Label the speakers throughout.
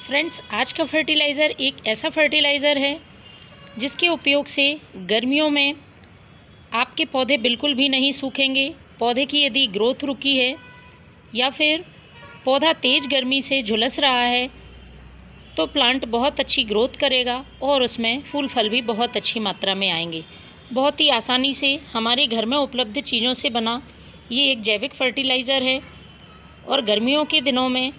Speaker 1: Friends, आज का fertiliser एक ऐसा फर्टिलाइज़र है जिसके उपयोग से गर्मियों में आपके पौधे बिल्कुल भी नहीं सूखेंगे। पौधे की यदि ग्रोथ रुकी है या फिर पौधा तेज़ गर्मी से झुलस रहा है तो प्लांट बहुत अच्छी ग्रोथ करेगा और उसमें फूल फल भी बहुत अच्छी मात्रा में आएंगे। बहुत ही आसानी से हमारे घर में उपलब्ध चीज़ों से बना ये एक जैविक फर्टिलाइज़र है और गर्मियों के दिनों में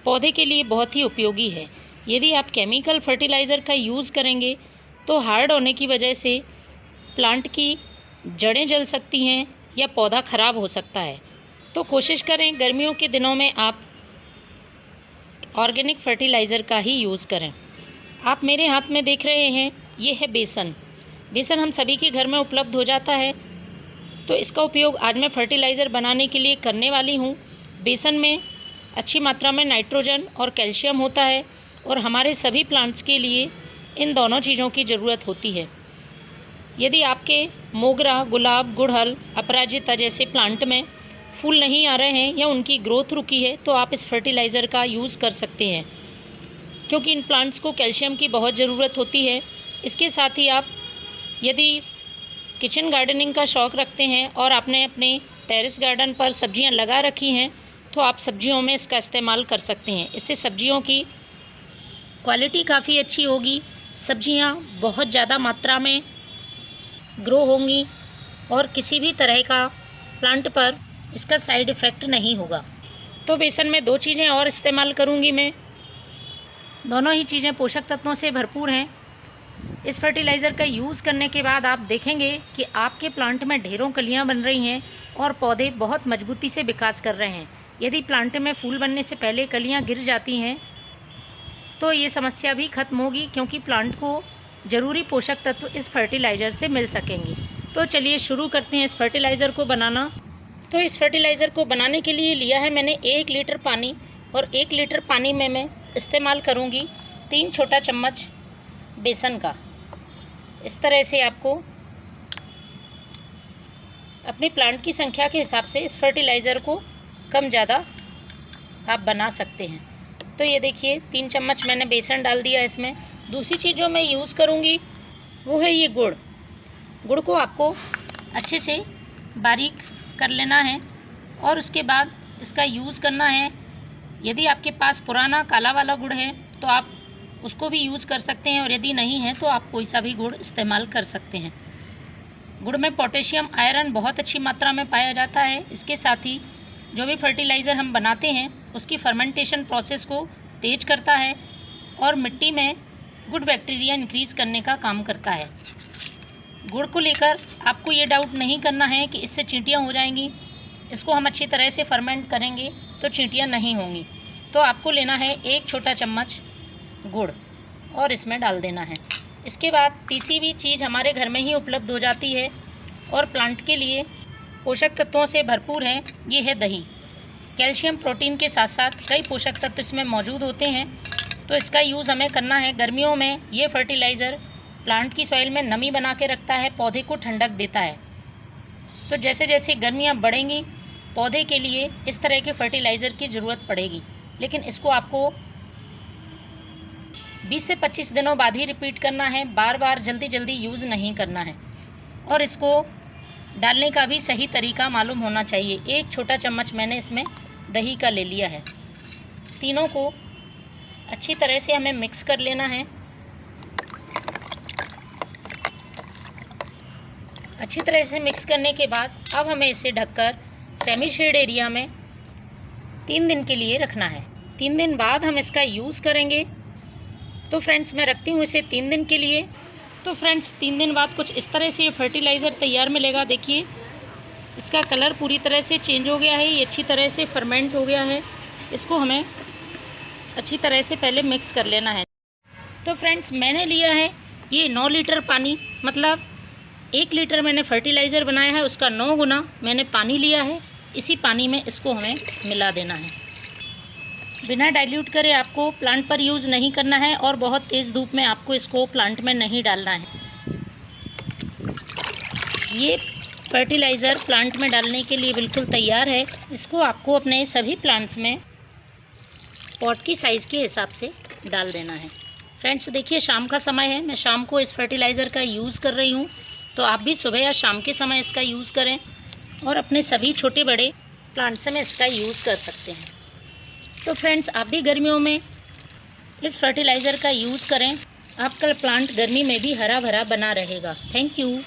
Speaker 1: पौधे के लिए बहुत ही उपयोगी है। यदि आप केमिकल फर्टिलाइज़र का यूज़ करेंगे तो हार्ड होने की वजह से प्लांट की जड़ें जल सकती हैं या पौधा ख़राब हो सकता है। तो कोशिश करें गर्मियों के दिनों में आप ऑर्गेनिक फर्टिलाइज़र का ही यूज़ करें। आप मेरे हाथ में देख रहे हैं, ये है बेसन। बेसन हम सभी के घर में उपलब्ध हो जाता है, तो इसका उपयोग आज मैं फर्टिलाइज़र बनाने के लिए करने वाली हूँ। बेसन में अच्छी मात्रा में नाइट्रोजन और कैल्शियम होता है और हमारे सभी प्लांट्स के लिए इन दोनों चीज़ों की ज़रूरत होती है। यदि आपके मोगरा, गुलाब, गुड़हल, अपराजिता जैसे प्लांट में फूल नहीं आ रहे हैं या उनकी ग्रोथ रुकी है तो आप इस फर्टिलाइज़र का यूज़ कर सकते हैं, क्योंकि इन प्लांट्स को कैल्शियम की बहुत ज़रूरत होती है। इसके साथ ही आप यदि किचन गार्डनिंग का शौक़ रखते हैं और आपने अपने टेरेस गार्डन पर सब्जियां लगा रखी हैं तो आप सब्जियों में इसका इस्तेमाल कर सकते हैं। इससे सब्जियों की क्वालिटी काफ़ी अच्छी होगी, सब्जियां बहुत ज़्यादा मात्रा में ग्रो होंगी और किसी भी तरह का प्लांट पर इसका साइड इफ़ेक्ट नहीं होगा। तो बेसन में दो चीज़ें और इस्तेमाल करूंगी मैं। दोनों ही चीज़ें पोषक तत्वों से भरपूर हैं। इस फर्टिलाइज़र का यूज़ करने के बाद आप देखेंगे कि आपके प्लांट में ढेरों कलियां बन रही हैं और पौधे बहुत मजबूती से विकास कर रहे हैं। यदि प्लांट में फूल बनने से पहले कलियां गिर जाती हैं तो ये समस्या भी खत्म होगी, क्योंकि प्लांट को ज़रूरी पोषक तत्व इस फर्टिलाइज़र से मिल सकेंगे। तो चलिए शुरू करते हैं इस फर्टिलाइज़र को बनाना। तो इस फर्टिलाइज़र को बनाने के लिए लिया है मैंने 1 लीटर पानी, और 1 लीटर पानी में मैं इस्तेमाल करूँगी 3 छोटा चम्मच बेसन का। इस तरह से आपको अपनी प्लांट की संख्या के हिसाब से इस फर्टिलाइज़र को कम ज़्यादा आप बना सकते हैं। तो ये देखिए 3 चम्मच मैंने बेसन डाल दिया इसमें। दूसरी चीज़ जो मैं यूज़ करूँगी वो है ये गुड़। गुड़ को आपको अच्छे से बारीक कर लेना है और उसके बाद इसका यूज़ करना है। यदि आपके पास पुराना काला वाला गुड़ है तो आप उसको भी यूज़ कर सकते हैं, और यदि नहीं है तो आप कोई सा भी गुड़ इस्तेमाल कर सकते हैं। गुड़ में पोटेशियम, आयरन बहुत अच्छी मात्रा में पाया जाता है। इसके साथ ही जो भी फर्टिलाइज़र हम बनाते हैं उसकी फर्मेंटेशन प्रोसेस को तेज़ करता है और मिट्टी में गुड बैक्टीरिया इंक्रीज़ करने का काम करता है। गुड़ को लेकर आपको ये डाउट नहीं करना है कि इससे चींटियाँ हो जाएंगी। इसको हम अच्छी तरह से फर्मेंट करेंगे तो चींटियाँ नहीं होंगी। तो आपको लेना है 1 छोटा चम्मच गुड़ और इसमें डाल देना है। इसके बाद तीसरी भी चीज़ हमारे घर में ही उपलब्ध हो जाती है और प्लांट के लिए पोषक तत्वों से भरपूर है, ये है दही। कैल्शियम, प्रोटीन के साथ साथ कई पोषक तत्व इसमें मौजूद होते हैं, तो इसका यूज़ हमें करना है। गर्मियों में ये फर्टिलाइज़र प्लांट की सॉइल में नमी बना के रखता है, पौधे को ठंडक देता है। तो जैसे जैसे गर्मियाँ बढ़ेंगी पौधे के लिए इस तरह के फर्टिलाइज़र की ज़रूरत पड़ेगी, लेकिन इसको आपको 20 से 25 दिनों बाद ही रिपीट करना है। बार बार जल्दी जल्दी यूज़ नहीं करना है, और इसको डालने का भी सही तरीका मालूम होना चाहिए। 1 छोटा चम्मच मैंने इसमें दही का ले लिया है। तीनों को अच्छी तरह से हमें मिक्स कर लेना है। अच्छी तरह से मिक्स करने के बाद अब हमें इसे ढककर सेमी शेड एरिया में 3 दिन के लिए रखना है। 3 दिन बाद हम इसका यूज़ करेंगे। तो फ्रेंड्स, मैं रखती हूँ इसे 3 दिन के लिए। तो फ्रेंड्स, 3 दिन बाद कुछ इस तरह से ये फर्टिलाइज़र तैयार मिलेगा। देखिए इसका कलर पूरी तरह से चेंज हो गया है, ये अच्छी तरह से फर्मेंट हो गया है। इसको हमें अच्छी तरह से पहले मिक्स कर लेना है। तो फ्रेंड्स, मैंने लिया है ये 9 लीटर पानी, मतलब 1 लीटर मैंने फर्टिलाइज़र बनाया है उसका 9 गुना मैंने पानी लिया है। इसी पानी में इसको हमें मिला देना है। बिना डाइल्यूट करे आपको प्लांट पर यूज़ नहीं करना है और बहुत तेज़ धूप में आपको इसको प्लांट में नहीं डालना है। ये फर्टिलाइज़र प्लांट में डालने के लिए बिल्कुल तैयार है। इसको आपको अपने सभी प्लांट्स में पॉट की साइज़ के हिसाब से डाल देना है। फ्रेंड्स देखिए शाम का समय है, मैं शाम को इस फर्टिलाइज़र का यूज़ कर रही हूँ, तो आप भी सुबह या शाम के समय इसका यूज़ करें और अपने सभी छोटे बड़े प्लांट्स में इसका यूज़ कर सकते हैं। तो फ्रेंड्स आप भी गर्मियों में इस फर्टिलाइज़र का यूज़ करें, आपका प्लांट गर्मी में भी हरा भरा बना रहेगा। Thank you.